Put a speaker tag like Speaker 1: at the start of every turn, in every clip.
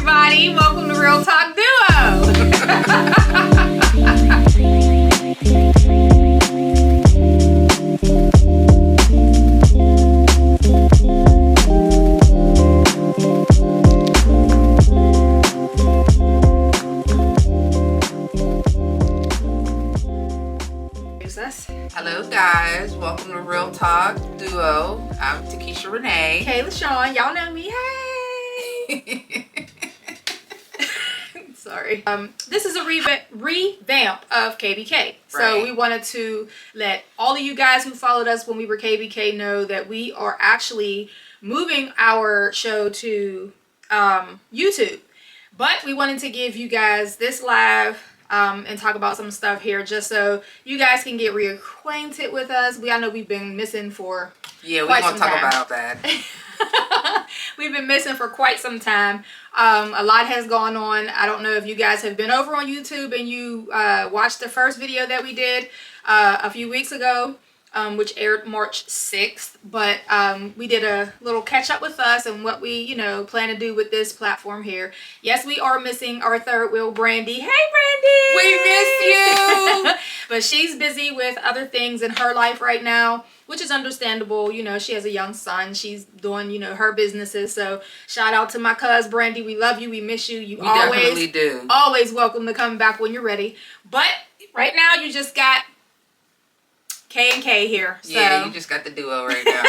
Speaker 1: everybody. Welcome to Real Talk Duo.
Speaker 2: Hello guys, welcome to Real Talk Duo. I'm Takesha Renee.
Speaker 1: Kayla Sean, y'all know me. Hey. Sorry. This is a revamp of KBK. So
Speaker 2: Right.
Speaker 1: we wanted to let all of you guys who followed us when we were KBK know that we are actually moving our show to YouTube. But we wanted to give you guys this live and talk about some stuff here just so you guys can get reacquainted with us. I know we've been missing for
Speaker 2: Yeah, we're
Speaker 1: quite
Speaker 2: going to
Speaker 1: some
Speaker 2: talk
Speaker 1: time.
Speaker 2: about that.
Speaker 1: We've been missing for quite some time. A lot has gone on. I don't know if you guys have been over on YouTube and you watched the first video that we did a few weeks ago, which aired March 6th. But we did a little catch up with us and what we, plan to do with this platform here. Yes, we are missing our third wheel, Brandy. Hey, Brandy!
Speaker 2: We miss you!
Speaker 1: But she's busy with other things in her life right now, which is understandable. She has a young son. She's doing, her businesses. So shout out to my cuz Brandy. We love you. We miss you. You
Speaker 2: We definitely do.
Speaker 1: Always welcome to come back when you're ready. But right now you just got K and K here. So.
Speaker 2: Yeah, you just got the duo right now.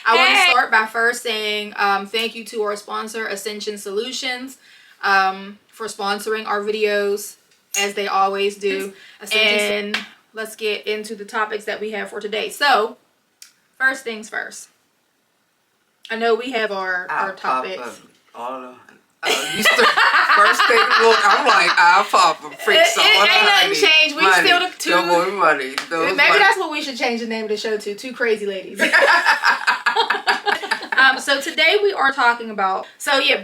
Speaker 1: I want to start by first saying thank you to our sponsor, Ascension Solutions, for sponsoring our videos as they always do. And let's get into the topics that we have for today. So, first things first. I know we have our topics.
Speaker 2: You first thing, look, I'm like, I'll pop a freak song.
Speaker 1: Ain't nothing changed. We still the two.
Speaker 2: No more money.
Speaker 1: Maybe that's what we should change the name of the show to. Two crazy ladies. So today we are talking about,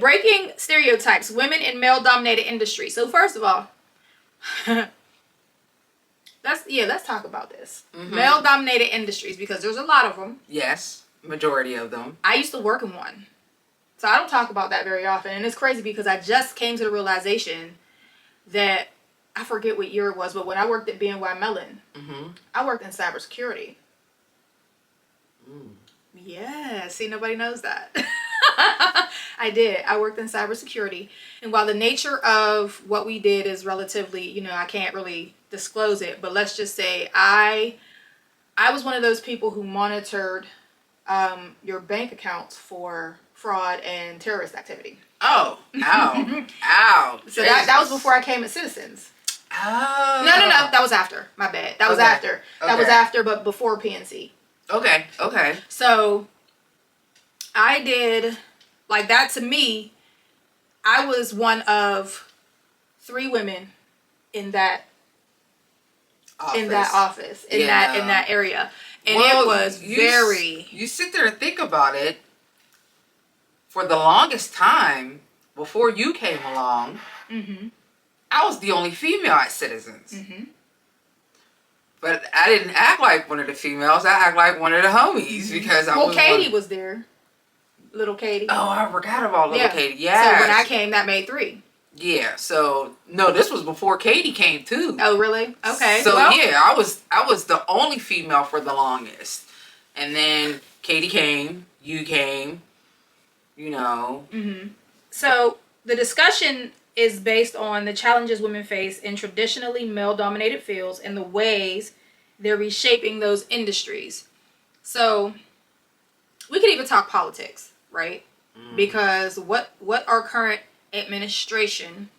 Speaker 1: breaking stereotypes, women in male-dominated industry. So first of all, let's talk about this. Mm-hmm. Male-dominated industries, because there's a lot of them.
Speaker 2: Yes, majority of them.
Speaker 1: I used to work in one. So I don't talk about that very often. And it's crazy because I just came to the realization that, I forget what year it was, but when I worked at BNY Mellon, mm-hmm. I worked in cybersecurity. Mm. Yeah, see, nobody knows that. I did. I worked in cybersecurity. And while the nature of what we did is relatively, I can't really disclose it, but let's just say I was one of those people who monitored your bank accounts for fraud and terrorist activity.
Speaker 2: Oh, ow, ow.
Speaker 1: So that was before I came at Citizens.
Speaker 2: Oh.
Speaker 1: No, that was after. My bad. That was after. That was after, but before PNC.
Speaker 2: Okay.
Speaker 1: So I did, that to me, I was one of 3 women in that office, in that area. And it was you
Speaker 2: sit there and think about it. For the longest time, before you came along, mm-hmm. I was the only female at Citizens. Mm-hmm. But I didn't act like one of the females. I act like one of the homies because
Speaker 1: Katie was there. Little Katie.
Speaker 2: Oh, I forgot about little Katie. Yeah.
Speaker 1: So when I came, that made 3.
Speaker 2: Yeah. So no, this was before Katie came too.
Speaker 1: Oh, really? Okay.
Speaker 2: So I was the only female for the longest, and then Katie came. You came.
Speaker 1: Mm-hmm. So the discussion is based on the challenges women face in traditionally male-dominated fields and the ways they're reshaping those industries. So we could even talk politics, right? Mm. Because what our current administration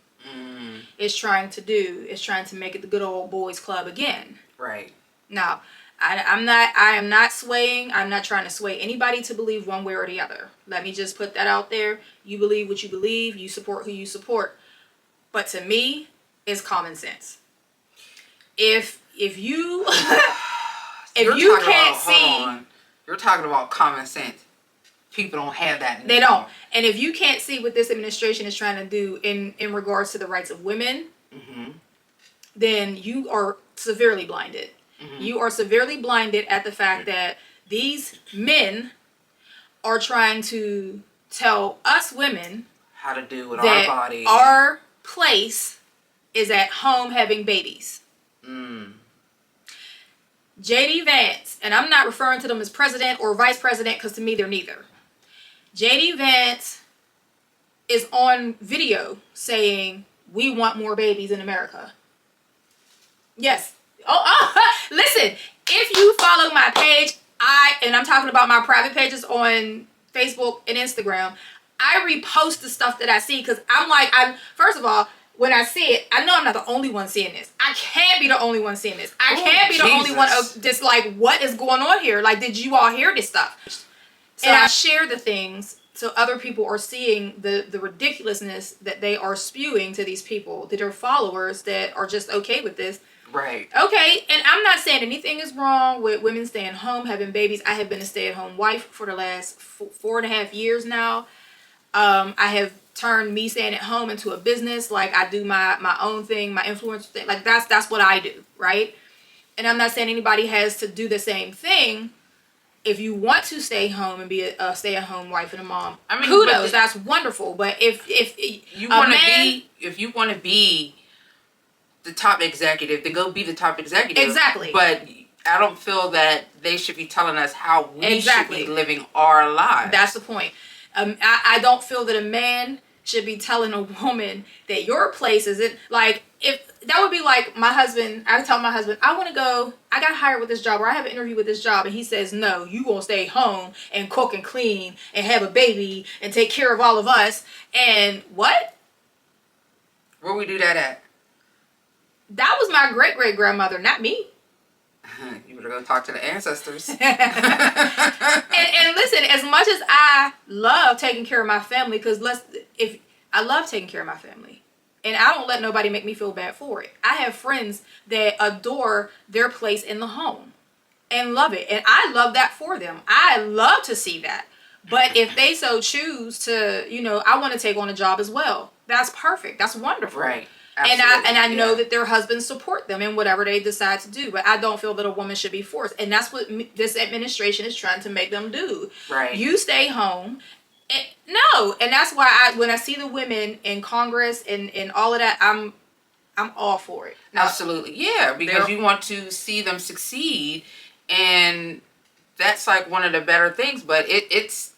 Speaker 1: is trying to do is trying to make it the good old boys club again.
Speaker 2: Right.
Speaker 1: Now, I am not swaying. I'm not trying to sway anybody to believe one way or the other. Let me just put that out there. You believe what you believe. You support who you support. But to me, it's common sense. If you can't see,
Speaker 2: you're talking about common sense. People don't have that anymore.
Speaker 1: They don't. And if you can't see what this administration is trying to do in regards to the rights of women, mm-hmm. then you are severely blinded. Mm-hmm. You are severely blinded at the fact that these men are trying to tell us women
Speaker 2: how to do with
Speaker 1: that
Speaker 2: our body.
Speaker 1: Our place is at home having babies. JD Vance, and I'm not referring to them as president or vice president because to me they're neither. JD Vance is on video saying, we want more babies in America. Yes. Listen, if you follow my page, and I'm talking about my private pages on Facebook and Instagram, I repost the stuff that I see because first of all, when I see it, I know I'm not the only one seeing this. I can't be the only one seeing this. I can't be the only one just like, what is going on here? Like, did you all hear this stuff? So I share the things so other people are seeing the ridiculousness that they are spewing to these people that are followers that are just okay with this.
Speaker 2: Right.
Speaker 1: Okay, and I'm not saying anything is wrong with women staying home, having babies. I have been a stay-at-home wife for the last 4.5 years now. I have turned me staying at home into a business. Like, I do my own thing, my influencer thing. Like, that's what I do, right? And I'm not saying anybody has to do the same thing. If you want to stay home and be a stay-at-home wife and a mom, I mean, kudos, that's wonderful. But if you
Speaker 2: want to be the top executive, then go be the top executive.
Speaker 1: Exactly.
Speaker 2: But I don't feel that they should be telling us how we should be living our lives.
Speaker 1: That's the point. I don't feel that a man should be telling a woman that your place isn't, like, if that would be like my husband, I tell my husband, I got hired with this job, or I have an interview with this job, and he says, no, you gonna stay home and cook and clean and have a baby and take care of all of us. And what?
Speaker 2: Where we do that at?
Speaker 1: That was my great-great-grandmother, not me.
Speaker 2: You better go talk to the ancestors.
Speaker 1: and listen, as much as I love taking care of my family, because I love taking care of my family, and I don't let nobody make me feel bad for it. I have friends that adore their place in the home and love it, and I love that for them. I love to see that. But if they so choose to, I want to take on a job as well. That's perfect. That's wonderful.
Speaker 2: Right.
Speaker 1: Absolutely. And I know that their husbands support them in whatever they decide to do. But I don't feel that a woman should be forced. And that's what this administration is trying to make them do.
Speaker 2: Right.
Speaker 1: You stay home. No. And that's why when I see the women in Congress and all of that, I'm all for it.
Speaker 2: Now, absolutely. Yeah. Because you want to see them succeed. And that's like one of the better things. But it's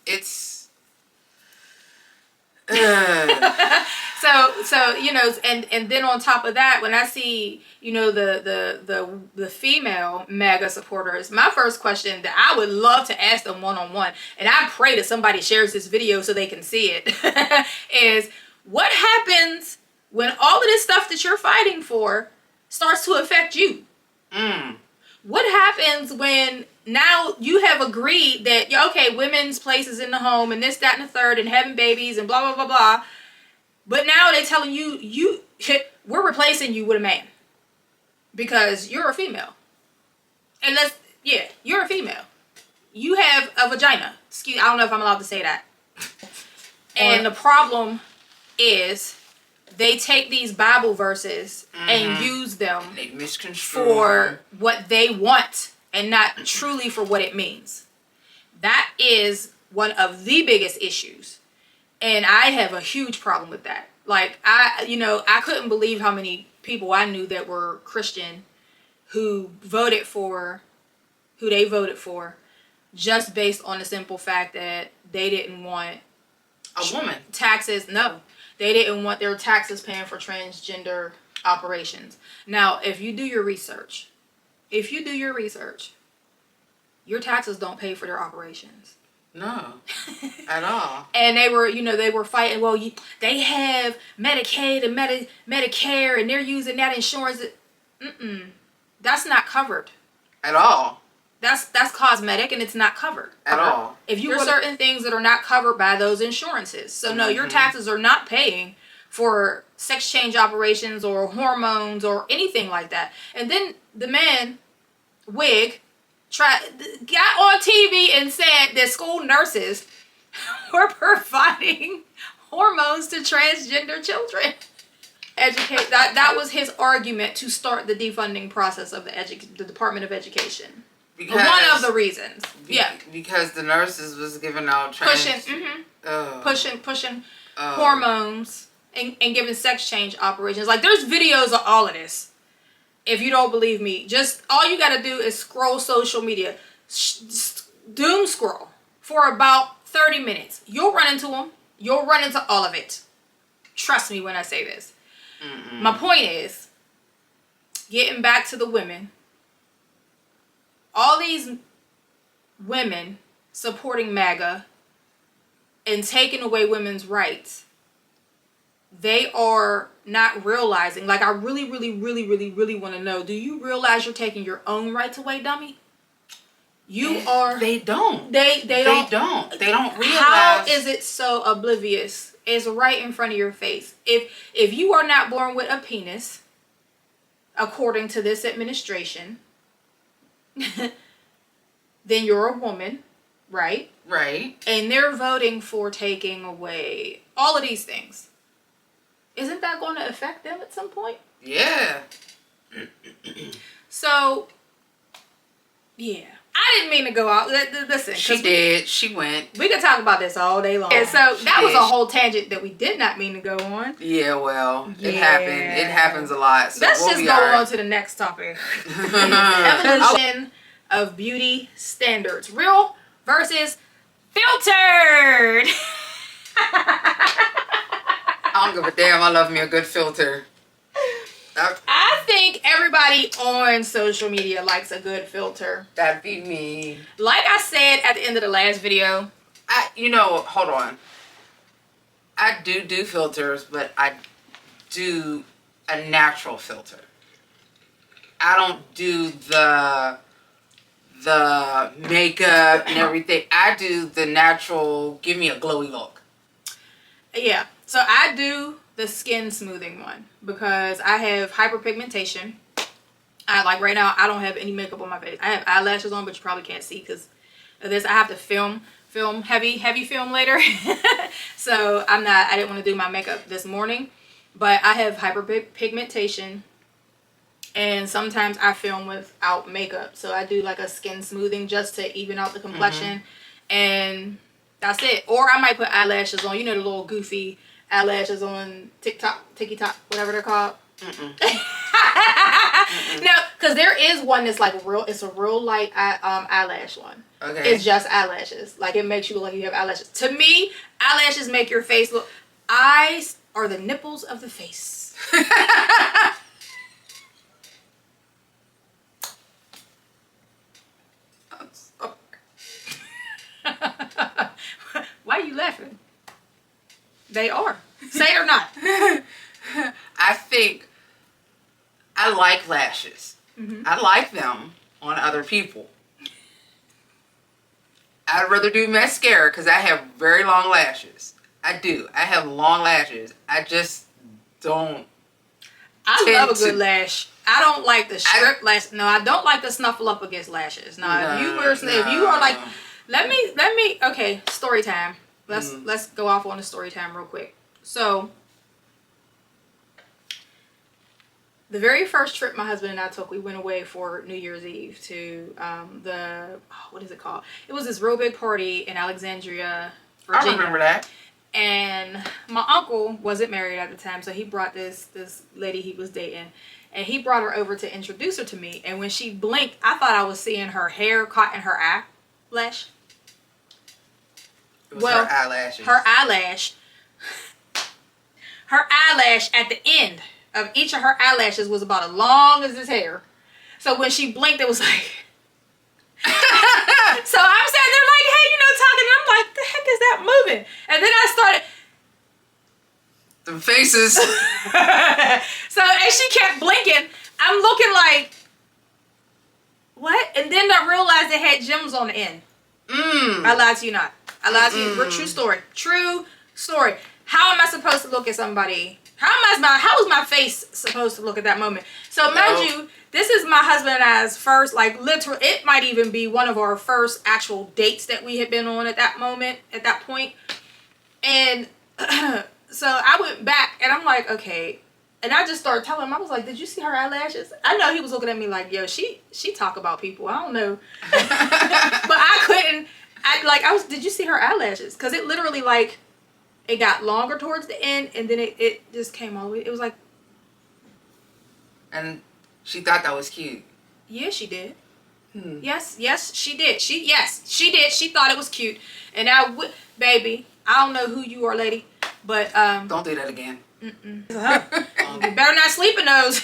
Speaker 2: So and then on top of that, when I see the female MAGA supporters, my first question that I would love to ask them one-on-one, and I pray that somebody shares this video so they can see it, is what happens when all of this stuff that you're fighting for starts to affect you? What happens when now you have agreed that, okay, women's place is in the home and this, that, and the third and having babies and blah, blah, blah, blah. But now they're telling you, we're replacing you with a man because you're a female. And you're a female. You have a vagina. I don't know if I'm allowed to say that. And the problem is they take these Bible verses and use them for what they want and not truly for what it means. That is one of the biggest issues. And I have a huge problem with that. Like, I couldn't believe how many people I knew that were Christian who they voted for just based on the simple fact that they didn't want a woman
Speaker 1: taxes. No, they didn't want their taxes paying for transgender operations. Now, if you do your research, your taxes don't pay for their operations.
Speaker 2: No, at all.
Speaker 1: And they were fighting. Well, they have Medicaid and Medicare, and they're using that insurance. That's not covered
Speaker 2: at all.
Speaker 1: That's cosmetic, and it's not covered
Speaker 2: at all.
Speaker 1: There's certain things that are not covered by those insurances. So no, your taxes are not paying for sex change operations or hormones or anything like that. And then the man, Wig, got on TV and said that school nurses were providing hormones to transgender children. That was his argument to start the defunding process of the Department of Education. One of the reasons.
Speaker 2: Because the nurses was giving out
Speaker 1: pushing hormones and giving sex change operations. Like, there's videos of all of this. If you don't believe me, just all you got to do is scroll social media. Doom scroll for about 30 minutes. You'll run into them. You'll run into all of it. Trust me when I say this. My point is, getting back to the women, all these women supporting MAGA and taking away women's rights, they are not realizing, like, I really want to know, do you realize you're taking your own rights away, dummy? They don't realize. How is it so oblivious? It's right in front of your face. If you are not born with a penis, according to this administration, then you're a woman, right?
Speaker 2: Right.
Speaker 1: And they're voting for taking away all of these things. Isn't that going to affect them at some point?
Speaker 2: Yeah.
Speaker 1: So, yeah. I didn't mean to go out. Listen.
Speaker 2: She did. She went.
Speaker 1: We could talk about this all day long. And so that was a whole tangent that we did not mean to go on.
Speaker 2: Yeah, well, it happened. It happens a lot. So
Speaker 1: let's just go on to the next topic. Evolution of beauty standards. Real versus filtered.
Speaker 2: I don't give a damn. I love me a good filter.
Speaker 1: I think everybody on social media likes a good filter.
Speaker 2: That'd be me.
Speaker 1: Like I said at the end of the last video.
Speaker 2: Hold on. I do filters, but I do a natural filter. I don't do the makeup and everything. I do the natural, give me a glowy look.
Speaker 1: Yeah. So I do the skin smoothing one because I have hyperpigmentation. Right now, I don't have any makeup on my face. I have eyelashes on, but you probably can't see because of this. I have to film heavy film later. So I didn't want to do my makeup this morning, but I have hyperpigmentation. And sometimes I film without makeup. So I do like a skin smoothing just to even out the complexion. And that's it. Or I might put eyelashes on. You know, the little goofy eyelashes on TikTok, whatever they're called. No, because there is one that's like it's a real light eyelash one.
Speaker 2: Okay.
Speaker 1: It's just eyelashes. Like, it makes you look like you have eyelashes. To me, eyelashes make your face look... Eyes are the nipples of the face. Why are you laughing? They are. Say it or not.
Speaker 2: I think I like lashes.
Speaker 1: Mm-hmm.
Speaker 2: I like them on other people. I'd rather do mascara because I have very long lashes. I do. I have long lashes. I just don't.
Speaker 1: I love a good lash. I don't like the strip lash. No, I don't like the snuffle up against lashes. No, if you are like, let me. Okay, story time. Let's go off on the story time real quick. So, the very first trip my husband and I took, we went away for New Year's Eve to what is it called? It was this real big party in Alexandria, Virginia.
Speaker 2: I remember that.
Speaker 1: And my uncle wasn't married at the time, so he brought this lady he was dating, and he brought her over to introduce her to me. And when she blinked, I thought I was seeing her hair caught in her eyelash.
Speaker 2: It was her eyelashes.
Speaker 1: Her eyelash at the end of each of her eyelashes was about as long as his hair. So when she blinked, it was like... So I'm standing there like, hey, talking. And I'm like, the heck is that moving? And then I started...
Speaker 2: The faces.
Speaker 1: So as she kept blinking, I'm looking like, what? And then I realized it had gems on the end. I lied to you not. I lied to you. True story. True story. How am I supposed to look at somebody? How is my face supposed to look at that moment? So mind you, this is my husband and I's first, literal, it might even be one of our first actual dates that we had been on at that point. And so I went back and I'm like, okay. And I just started telling him, I was like, did you see her eyelashes? I know he was looking at me like, yo, she talk about people. I don't know. But I couldn't. Did you see her eyelashes? Because it literally, like, it got longer towards the end, and then it just came all the way. It was like...
Speaker 2: And she thought that was cute.
Speaker 1: Yeah, she did. Yes, she did. She did. She thought it was cute. And baby, I don't know who you are, lady, but...
Speaker 2: Don't do that again.
Speaker 1: You better not sleep in those.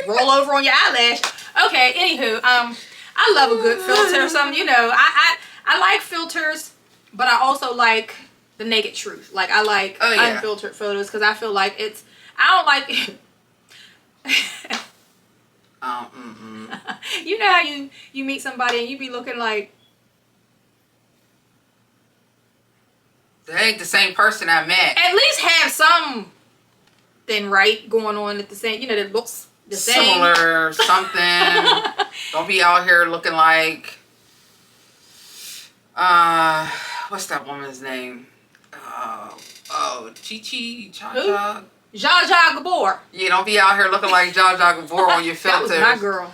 Speaker 1: Roll over on your eyelash. Okay, anywho, I love a good filter or something. You know, I like filters, but I also like the naked truth. Like, I like unfiltered photos because I feel like I don't like... You know how you meet somebody and you be looking like...
Speaker 2: That ain't the same person I met.
Speaker 1: At least have something right going on at the same... You know, that looks... the
Speaker 2: similar something. Don't be out here looking like what's that woman's name? Chi Cha.
Speaker 1: Zsa Zsa Gabor.
Speaker 2: Yeah, don't be out here looking like Zsa Zsa Gabor on your filters.
Speaker 1: That was my girl.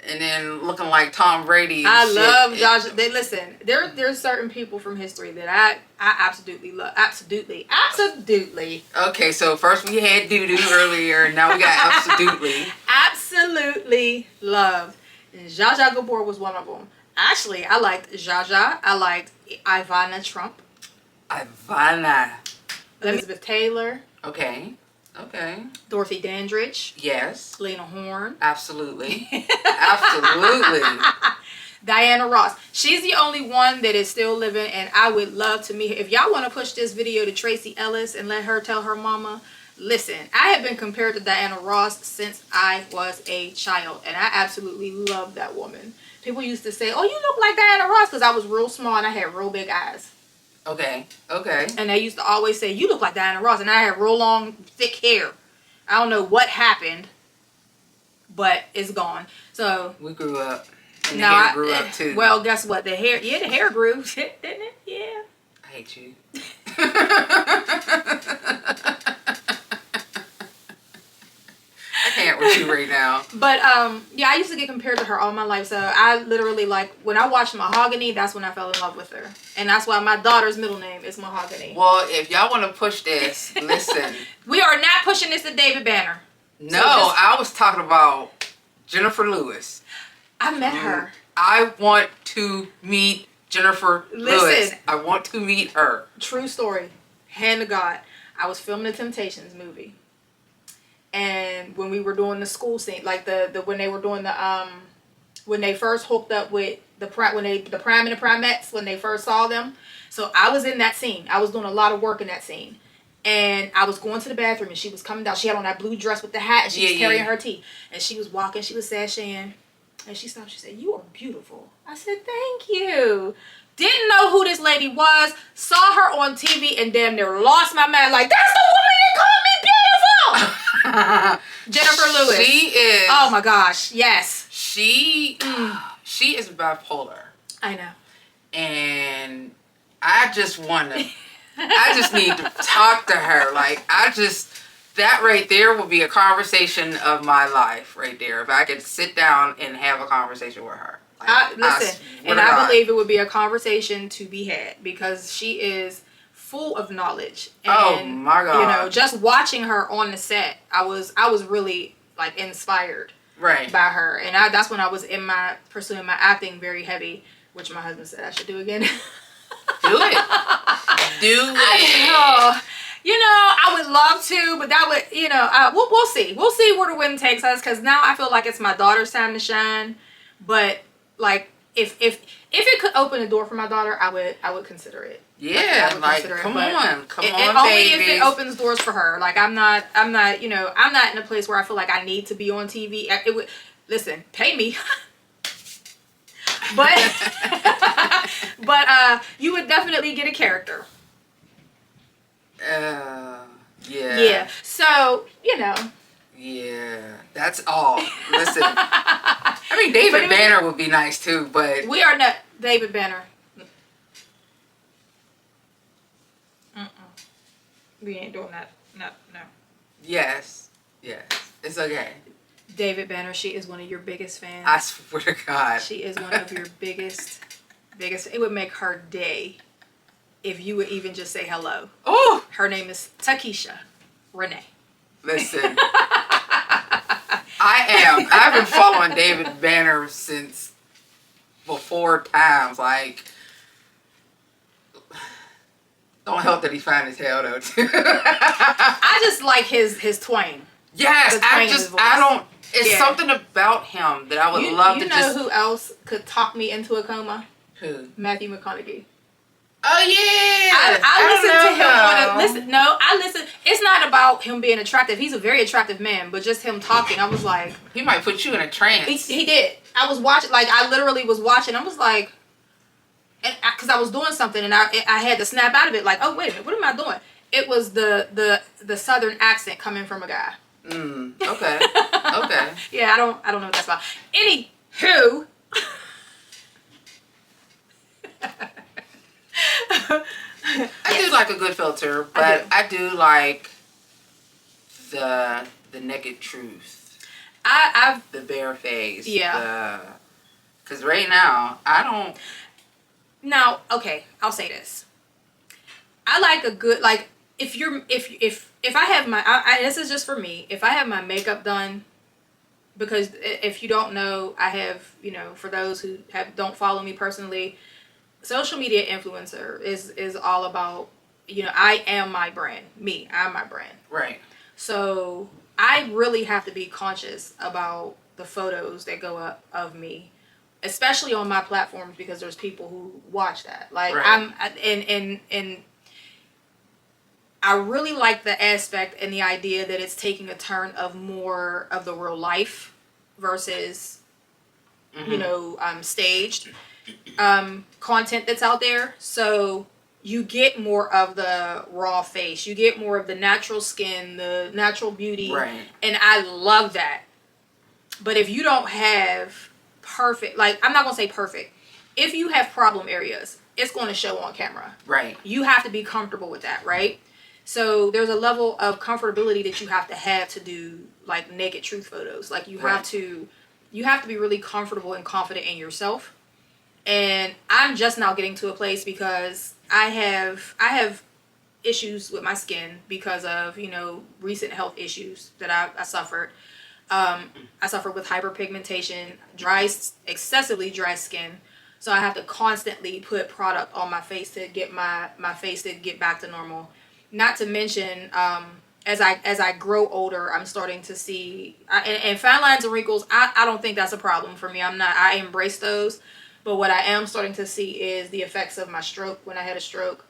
Speaker 2: And then looking like Tom Brady.
Speaker 1: I love Zsa Zsa. Listen, there's certain people from history that I absolutely love. Absolutely.
Speaker 2: Okay, so first we had doo-doo earlier, and now we got absolutely.
Speaker 1: Absolutely love. And Zsa Zsa Gabor was one of them. Actually, I liked Zsa Zsa. I liked Ivana Trump. Elizabeth Taylor.
Speaker 2: Okay.
Speaker 1: Dorothy Dandridge.
Speaker 2: Yes.
Speaker 1: Lena Horne.
Speaker 2: Absolutely. Absolutely.
Speaker 1: Diana Ross. She's the only one that is still living, and I would love to meet her. If y'all want to push this video to Tracy Ellis and let her tell her mama, listen, I have been compared to Diana Ross since I was a child, and I absolutely love that woman. People used to say, oh, you look like Diana Ross, because I was real small and I had real big eyes.
Speaker 2: Okay.
Speaker 1: And they used to always say, you look like Diana Ross. And I had real long, thick hair. I don't know what happened, but it's gone. So
Speaker 2: we grew up. And the hair grew up too.
Speaker 1: Well, guess what? The hair grew, didn't it? Yeah.
Speaker 2: I hate you. I can't with you right now.
Speaker 1: But yeah, I used to get compared to her all my life. So I literally, like, when I watched Mahogany, that's when I fell in love with her. And that's why my daughter's middle name is Mahogany.
Speaker 2: Well, if y'all want to push this, listen.
Speaker 1: We are not pushing this to David Banner.
Speaker 2: No, I was talking about Jennifer Lewis.
Speaker 1: I met her.
Speaker 2: I want to meet Jennifer Lewis. I want to meet her. True
Speaker 1: story. Hand to God. I was filming the Temptations movie. And when we were doing the school scene, like when they were doing the when they first hooked up with the prime and the primettes, when they first saw them. So I was in that scene. I was doing a lot of work in that scene. And I was going to the bathroom and she was coming down. She had on that blue dress with the hat and she was carrying her tea. And she was walking, she was sashaying. And she stopped, she said, "You are beautiful." I said, "Thank you." Didn't know who this lady was. Saw her on TV and damn near lost my mind. Like, that's the woman that called me beautiful. Jennifer Lewis.
Speaker 2: She is.
Speaker 1: Oh my gosh. Yes.
Speaker 2: She is bipolar.
Speaker 1: I know.
Speaker 2: And I just need to talk to her. Like, that right there will be a conversation of my life right there. If I could sit down and have a conversation with her. Like,
Speaker 1: listen, I believe it would be a conversation to be had because she is full of knowledge. And,
Speaker 2: oh my God.
Speaker 1: You know, just watching her on the set, I was really like inspired by her. And that's when I was pursuing my acting very heavy, which my husband said I should do again.
Speaker 2: Do it. Do it.
Speaker 1: You know, I would love to, but that would, you know, we'll see. We'll see where the wind takes us because now I feel like it's my daughter's time to shine. But like, if it could open a door for my daughter, I would consider it.
Speaker 2: Yeah, come on,
Speaker 1: only if it opens doors for her. Like, I'm not, you know, I'm not in a place where I feel like I need to be on TV. Listen, pay me. But you would definitely get a character.
Speaker 2: Yeah.
Speaker 1: So, you know.
Speaker 2: Yeah, that's all. Listen, I mean, David Banner would be nice too, but
Speaker 1: we are not David Banner. We ain't doing that. No.
Speaker 2: Yes, it's okay.
Speaker 1: David Banner, she is one of your biggest fans.
Speaker 2: I swear to God.
Speaker 1: She is one of your biggest. It would make her day if you would even just say hello.
Speaker 2: Oh!
Speaker 1: Her name is Takesha Renee.
Speaker 2: Listen. I've been following David Banner since before times. Like, don't help that he fine as hell though.
Speaker 1: I just like his twang.
Speaker 2: Yes, I don't. It's something about him that I would love to just.
Speaker 1: You know who else could talk me into a coma?
Speaker 2: Who?
Speaker 1: Matthew McConaughey.
Speaker 2: Oh yeah.
Speaker 1: I listen to him. I listen. It's not about him being attractive. He's a very attractive man, but just him talking, I was like,
Speaker 2: he might put you in a trance.
Speaker 1: He did. I was watching. Like, I literally was watching. I was like, because I was doing something and I had to snap out of it. Like, oh wait a minute, what am I doing? It was the southern accent coming from a guy.
Speaker 2: Okay. Okay.
Speaker 1: Yeah, I don't know what that's about. Anywho.
Speaker 2: I do like a good filter, but I do like the naked truth.
Speaker 1: I've
Speaker 2: the bare face.
Speaker 1: Yeah.
Speaker 2: Because right now I don't.
Speaker 1: Now, okay, I'll say this. I like a good, like, if I have my, this is just for me, if I have my makeup done, because if you don't know, I have, for those who don't follow me personally, social media influencer is all about, I am my brand. I'm my brand.
Speaker 2: Right.
Speaker 1: So I really have to be conscious about the photos that go up of me, especially on my platforms, because there's people who watch that. Like, right. And I really like the aspect and the idea that it's taking a turn of more of the real life versus, staged content that's out there. So you get more of the raw face. You get more of the natural skin, the natural beauty.
Speaker 2: Right.
Speaker 1: And I love that. But if you don't have perfect, like, I'm not going to say perfect. If you have problem areas, it's going to show on camera.
Speaker 2: Right.
Speaker 1: You have to be comfortable with that, right? So there's a level of comfortability that you have to do, like, naked truth photos. Like, you have to be really comfortable and confident in yourself. And I'm just now getting to a place because I have issues with my skin because of, recent health issues that I suffered. I suffer with hyperpigmentation, excessively dry skin. So I have to constantly put product on my face to get my face to get back to normal. Not to mention, as I grow older, I'm starting to see, and fine lines and wrinkles, I don't think that's a problem for me. I embrace those. But what I am starting to see is the effects of my stroke when I had a stroke.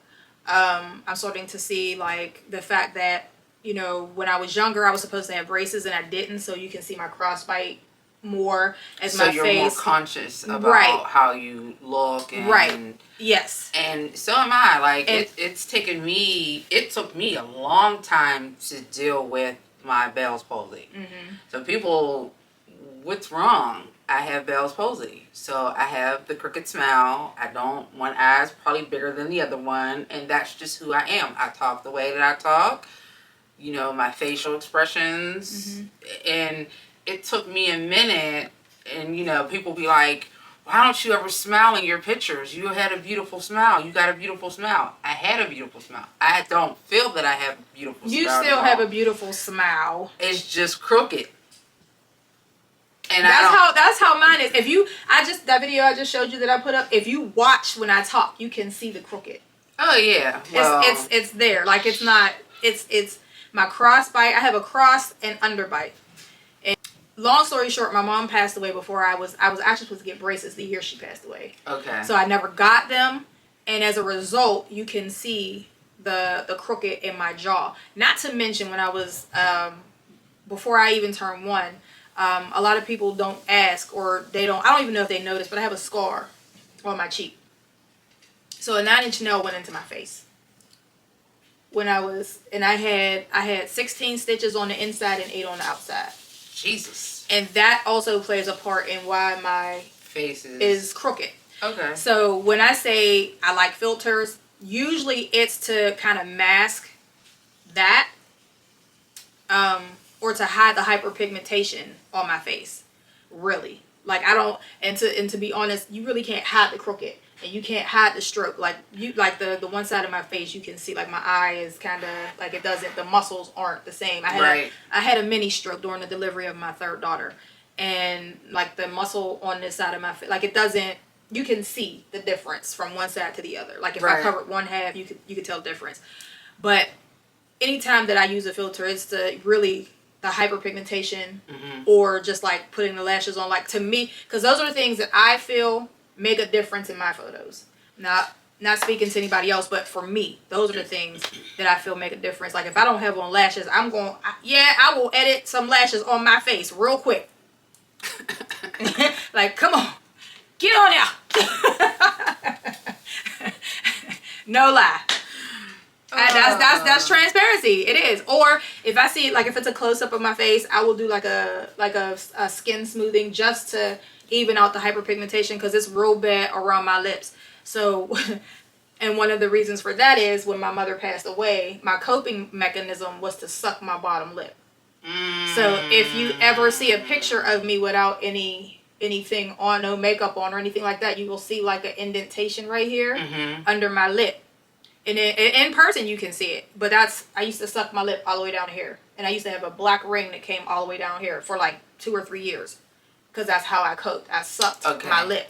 Speaker 1: I'm starting to see, like, the fact that, when I was younger, I was supposed to have braces and I didn't. So you can see my crossbite more as my face. So you're more
Speaker 2: conscious about how you look. And,
Speaker 1: right. Yes.
Speaker 2: And so am I. Like, it took me a long time to deal with my Bell's palsy. Mm-hmm. So people, what's wrong? I have Bell's palsy. So I have the crooked smile. One eye's probably bigger than the other one. And that's just who I am. I talk the way that I talk. My facial expressions. Mm-hmm. And it took me a minute. And, people be like, why don't you ever smile in your pictures? You had a beautiful smile. You got a beautiful smile. I had a beautiful smile. I don't feel that I have a beautiful smile.
Speaker 1: You still have a beautiful smile.
Speaker 2: It's just crooked. And
Speaker 1: that's how mine is. That video I just showed you that I put up, if you watch when I talk, you can see the crooked.
Speaker 2: Oh yeah. Well,
Speaker 1: it's there. Like, it's not, it's my cross bite. I have a cross and underbite. And long story short, my mom passed away before I was actually supposed to get braces the year she passed away.
Speaker 2: Okay.
Speaker 1: So I never got them, and as a result, you can see the crooked in my jaw. Not to mention when I was before I even turned 1. A lot of people don't ask, or I don't even know if they notice, but I have a scar on my cheek. So a 9-inch nail went into my face. I had 16 stitches on the inside and 8 on the outside.
Speaker 2: Jesus.
Speaker 1: And that also plays a part in why my
Speaker 2: face
Speaker 1: is crooked.
Speaker 2: Okay.
Speaker 1: So when I say I like filters, usually it's to kind of mask that. or to hide the hyperpigmentation on my face. Really. Like, I don't, and to be honest, you really can't hide the crooked, and you can't hide the stroke. Like, you, like the one side of my face, you can see, like, my eye is kind of, like, it doesn't, the muscles aren't the same. I had a mini stroke during the delivery of my third daughter, and, like, the muscle on this side of my face, like, it doesn't, you can see the difference from one side to the other. Like, if I covered one half, you could tell the difference. But anytime that I use a filter, it's to really, the hyperpigmentation, or just like putting the lashes on, like, to me, because those are the things that I feel make a difference in my photos. Not speaking to anybody else, but for me, those are the things that I feel make a difference. Like, if I don't have on lashes, I will edit some lashes on my face real quick. Like, come on, get on there. No lie. That's transparency. It is. Or if I see, like, if it's a close up of my face, I will do like a skin smoothing just to even out the hyperpigmentation, because it's real bad around my lips. So, and one of the reasons for that is when my mother passed away, my coping mechanism was to suck my bottom lip. So if you ever see a picture of me without anything on, no makeup on or anything like that, you will see like an indentation right here under my lip. And in person, you can see it. But I used to suck my lip all the way down here. And I used to have a black ring that came all the way down here for like 2 or 3 years. Because that's how I coped. I sucked my lip.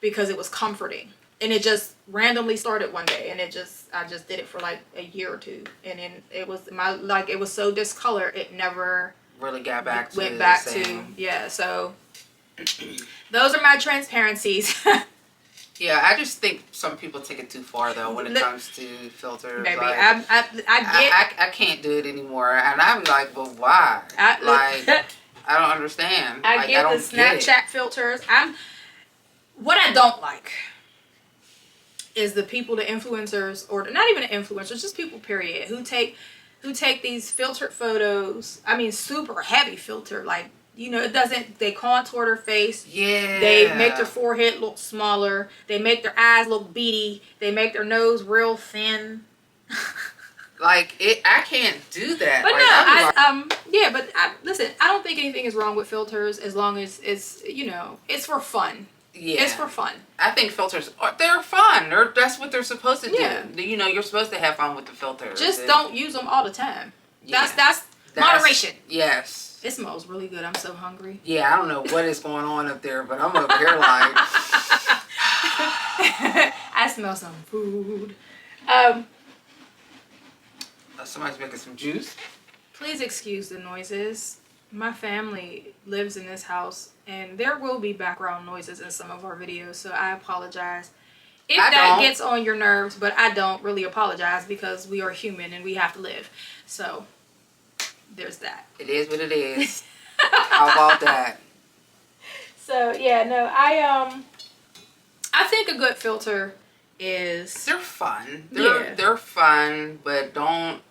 Speaker 1: Because it was comforting. And it just randomly started one day. And I just did it for like a year or two. And then it was it was so discolored, it never
Speaker 2: really got back to
Speaker 1: went back to, yeah. So those are my transparencies.
Speaker 2: Yeah, I just think some people take it too far though when it comes to filters.
Speaker 1: Baby,
Speaker 2: like,
Speaker 1: I
Speaker 2: can't do it anymore, and I'm like, but why? I don't understand.
Speaker 1: I get the Snapchat filters. What I don't like is the people, the influencers, or not even the influencers, just people period, who take these filtered photos. I mean, super heavy filter, like, you know, they contour their face.
Speaker 2: Yeah.
Speaker 1: They make their forehead look smaller. They make their eyes look beady. They make their nose real thin.
Speaker 2: Like, I can't do that.
Speaker 1: Like, but listen, I don't think anything is wrong with filters as long as it's, you know, it's for fun. Yeah. It's for fun.
Speaker 2: I think filters they're fun. That's what they're supposed to do. You know, you're supposed to have fun with the filters.
Speaker 1: Just don't use them all the time. Yeah. That's moderation.
Speaker 2: Yes.
Speaker 1: It smells really good. I'm so hungry.
Speaker 2: Yeah, I don't know what is going on up there, but I'm over here like...
Speaker 1: I smell some food.
Speaker 2: Somebody's making some juice.
Speaker 1: Please excuse the noises. My family lives in this house, and there will be background noises in some of our videos, so I apologize if that gets on your nerves, but I don't really apologize because we are human and we have to live. So... there's that.
Speaker 2: It is what it is. How about that?
Speaker 1: So yeah, no, I think a good filter is...
Speaker 2: they're fun. They're fun, but don't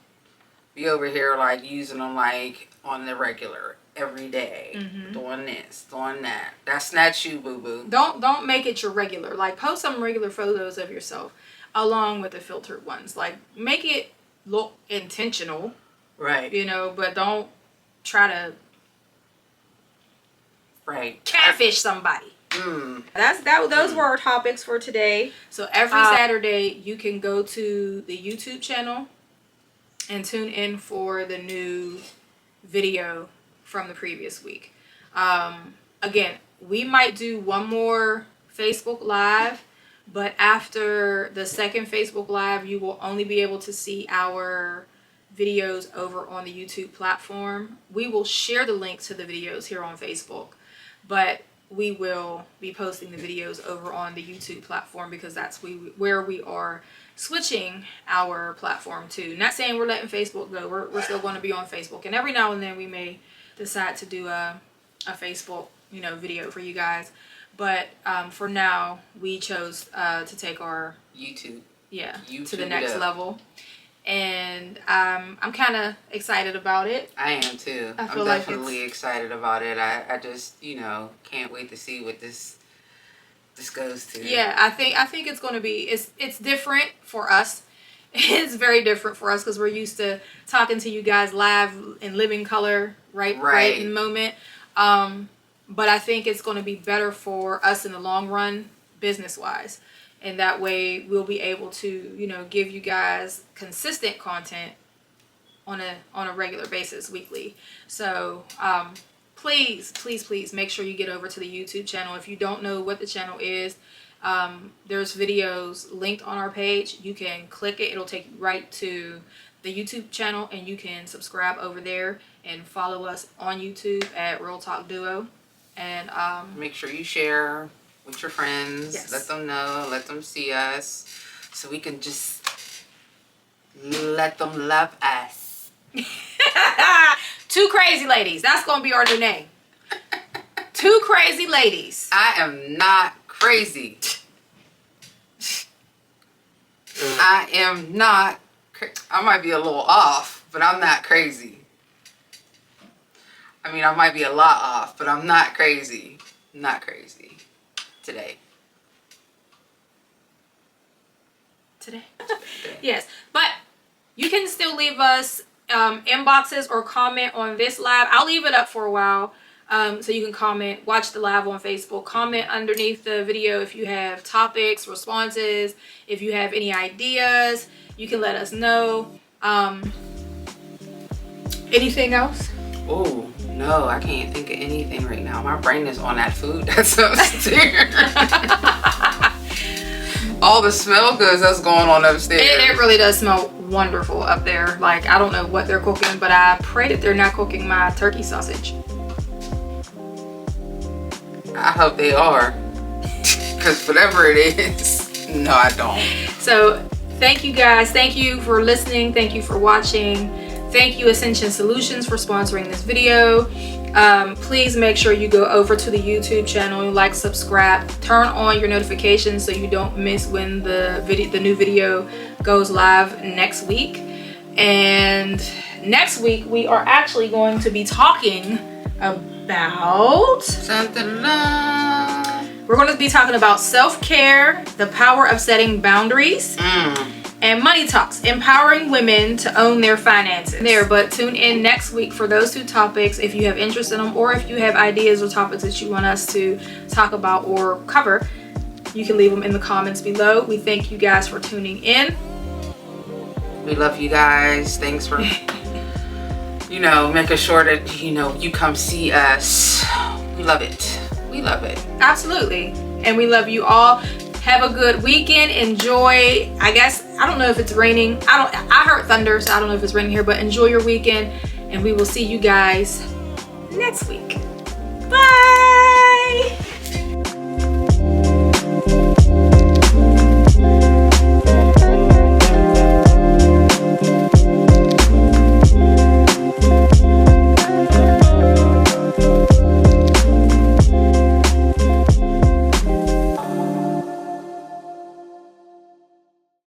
Speaker 2: be over here like using them like on the regular every day. Doing this, doing that. That's not you, boo boo.
Speaker 1: Don't make it your regular. Like, post some regular photos of yourself along with the filtered ones. Like, make it look intentional.
Speaker 2: Right.
Speaker 1: You know, but don't try to catfish somebody. Those were our topics for today. So every Saturday you can go to the YouTube channel and tune in for the new video from the previous week. Again, we might do one more Facebook Live, but after the second Facebook Live, you will only be able to see our videos over on the YouTube platform. We will share the link to the videos here on Facebook, but we will be posting the videos over on the YouTube platform because that's where we are switching our platform to. Not saying we're letting Facebook go. We're still going to be on Facebook, and every now and then we may decide to do a Facebook, you know, video for you guys. But for now, we chose to take our YouTube to the next level. And I'm kind of excited about it.
Speaker 2: I am too. I'm definitely excited about it. I just, you know, can't wait to see what this goes to.
Speaker 1: Yeah, I think it's going to be, it's different for us. It's very different for us because we're used to talking to you guys live in living color, right in the moment. But I think it's going to be better for us in the long run, business-wise. And that way we'll be able to, you know, give you guys consistent content on a regular basis, weekly. So please make sure you get over to the YouTube channel. If you don't know what the channel is, there's videos linked on our page. You can click it. It'll take you right to the YouTube channel, and you can subscribe over there and follow us on YouTube at Real Talk Duo. And
Speaker 2: make sure you share with your friends.
Speaker 1: Yes.
Speaker 2: Let them know. Let them see us, so we can just let them love us.
Speaker 1: 2 Crazy Ladies. That's gonna be our new name. 2 Crazy Ladies.
Speaker 2: I am not crazy. I am not. I might be a little off, but I'm not crazy. I mean, I might be a lot off, but I'm not crazy. Not crazy. Today.
Speaker 1: Yes, but you can still leave us inboxes or comment on this live. I'll leave it up for a while, so you can comment, watch the live on Facebook, comment underneath the video if you have topics, responses, if you have any ideas, you can let us know. Anything else?
Speaker 2: Oh, no, I can't think of anything right now. My brain is on that food that's upstairs. All the smell goods that's going on upstairs.
Speaker 1: It really does smell wonderful up there. Like, I don't know what they're cooking, but I pray that they're not cooking my turkey sausage.
Speaker 2: I hope they are. Because whatever it is, no, I don't.
Speaker 1: So, thank you guys. Thank you for listening. Thank you for watching. Thank you Ascension Solutions for sponsoring this video. Please make sure you go over to the YouTube channel, like, subscribe, turn on your notifications so you don't miss when the new video goes live next week. And next week we are actually going to be talking about
Speaker 2: something.
Speaker 1: We're going to be talking about self-care, the power of setting boundaries. And money talks, empowering women to own their finances. But tune in next week for those 2 topics if you have interest in them, or if you have ideas or topics that you want us to talk about or cover, you can leave them in the comments below. We thank you guys for tuning in.
Speaker 2: We love you guys. Thanks for, making sure that, you come see us. We love it. We love it.
Speaker 1: Absolutely. And we love you all. Have a good weekend. Enjoy. I don't know if it's raining. I heard thunder, so I don't know if it's raining here, but enjoy your weekend, and we will see you guys next week. Bye.